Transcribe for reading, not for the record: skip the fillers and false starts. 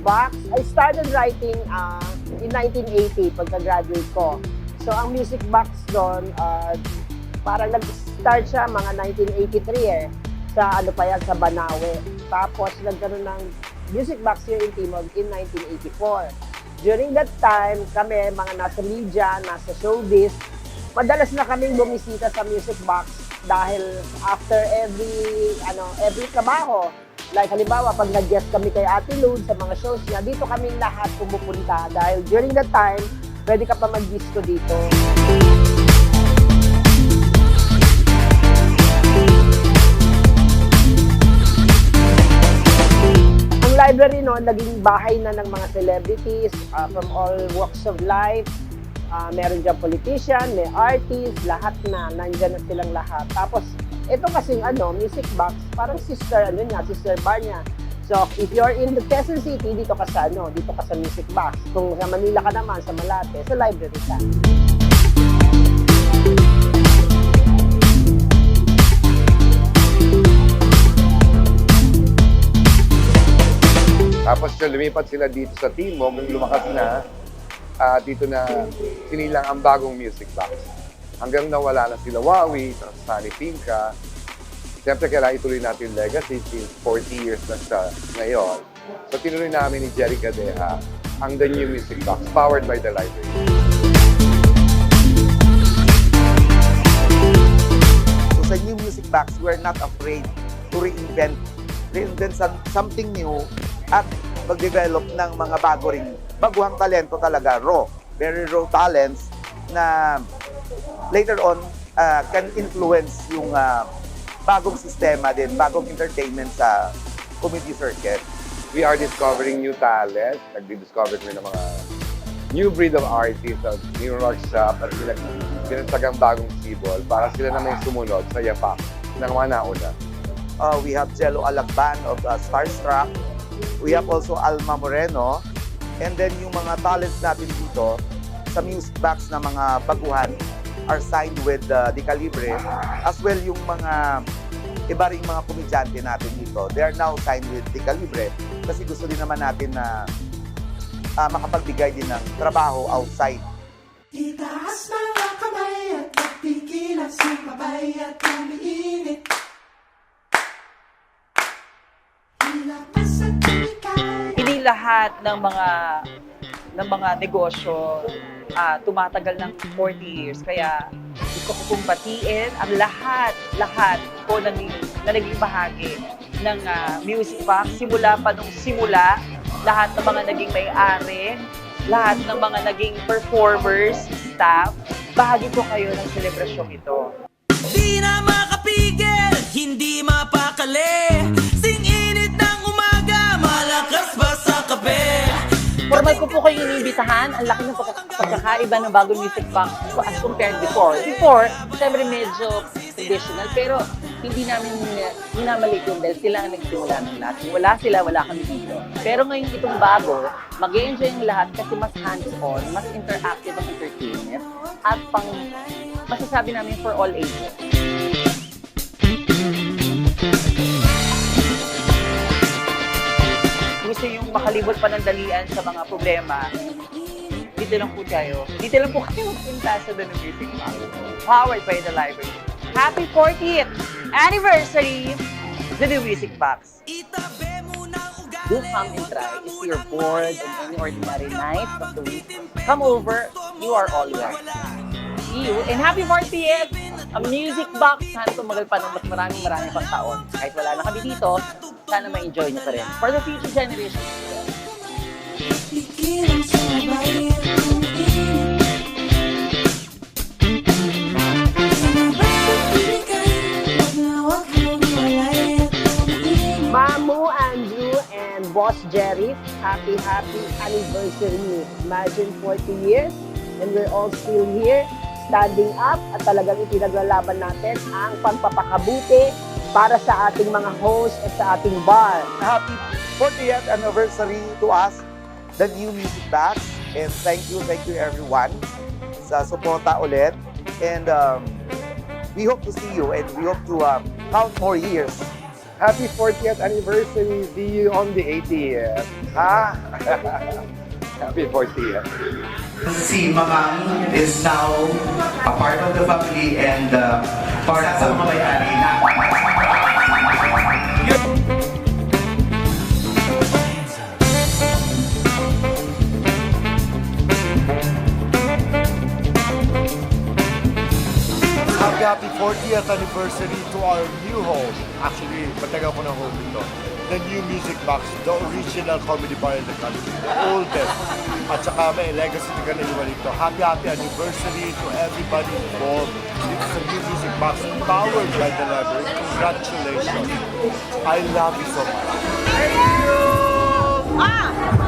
Box, I started writing in 1980 pagka-graduate ko. So ang Music Box doon, parang nag-start siya mga 1983 sa ano pa yan, sa Banawe. Tapos nagkaroon ng Music Box here in Timog in 1984. During that time, kami mga nasa media, nasa showbiz, madalas na kaming bumisita sa Music Box dahil after every trabaho, like halimbawa, pag nag-guest kami kay Ate Lud sa mga shows niya, dito kaming lahat pumupunta dahil during that time, pwede ka pa mag-disco dito. Ang library noon, naging bahay na ng mga celebrities from all walks of life. Meron dyan politician, may artist, lahat na, nandyan na silang lahat. Tapos, ito kasing Music Box, parang sister bar niya. So, if you're in the Quezon City, dito ka sa Music Box. Kung sa Manila ka naman, sa Malate, sa library ka. Tapos lumipat sila dito sa Timog, nung lumakas na, dito na sinilang ang bagong Music Box. Hanggang nawala na sila Wawi, Sunny Pinka. Siyempre, kailangan ituloy natin yung legacy since 40 years na siya ngayon. So, tinuloy namin ni Jerry Gadeja ang The New Music Box, powered by the library. So, sa New Music Box, we're not afraid to reinvent something new at mag-develop ng mga baguhang talento talaga, very raw talents na later on can influence yung bagong sistema din, bagong entertainment sa comedy circuit. We are discovering new talent. Nag-discover kami ng mga new breed of artists, new workshop, at pinagtagang bagong sibol para sila na may sumunod sa yapak ng mga nauna. We have Jello Alagban of Starstruck. We have also Alma Moreno. And then yung mga talents natin dito sa Music Box na mga baguhan are signed with Di Calibre, as well yung mga iba ring mga komedyante natin dito. They are now signed with Di Calibre kasi gusto din naman natin na makapagbigay din ng trabaho outside. Itaas mga kamay at magpigil ang sumabay at umiinit. Ilapas at bigay. Hindi lahat ng mga negosyo tumatagal ng 40 years. Kaya gusto ko pong batiin ang lahat po na naging bahagi ng Music Box. Simula pa nung simula, lahat ng mga naging may-ari, lahat ng mga naging performers, staff, bahagi po kayo ng selebrasyong ito. Di na makapigil, hindi mapakali. Sing-init ng umaga, malakas ba sa kape? Formal ko po kayo iniimbitahan. Ang laki ng pagkakaiba ng bagong Music Box as compared before. Before, syempre medyo traditional, pero hindi namin minamalik yun dahil sila ang nagsimula ng lahat. Wala sila, wala kami dito. Pero ngayon itong bago, mag-e-enjoy ang lahat kasi mas hands-on, mas interactive ang entertainment, at masasabi namin for all ages. Gusto yung makalibot panandalian sa mga problema, dito lang po kayo. Dito lang po kayo magpunta sa The New Music Box. Powered by the library. Happy 40th anniversary, The New Music Box. Do come and try. If you're bored on any ordinary night of the week, come over. You are all welcome. See you, and happy 40th! A Music Box. Sana tumagal pa ng mas maraming pang taon. Kahit wala na kami dito, sana ma-enjoy nyo pa rin. For the future generations. Mamu, Andrew, and Boss Jerry, happy anniversary. Imagine 40 years and we're all still here, standing up, at talagang ipinaglalaban natin ang pagpapakabuti para sa ating mga host at sa ating bar. Happy 40th anniversary to us, The New Music Box. And thank you everyone sa suporta ulit. And we hope to see you and we hope to count more years Happy 40th anniversary. See you on the 80th. Ha? Happy 40th. Si Mamang is now a part of the family and para sa mga may-ari na Happy 40th anniversary to our new home. Actually, matagal ko na home ito. The new Music Box, the original comedy bar in the country, the oldest. At saka may legacy na ganun ito. Happy anniversary to everybody involved. It's a new Music Box powered by the library. Congratulations. I love you so much. Ah!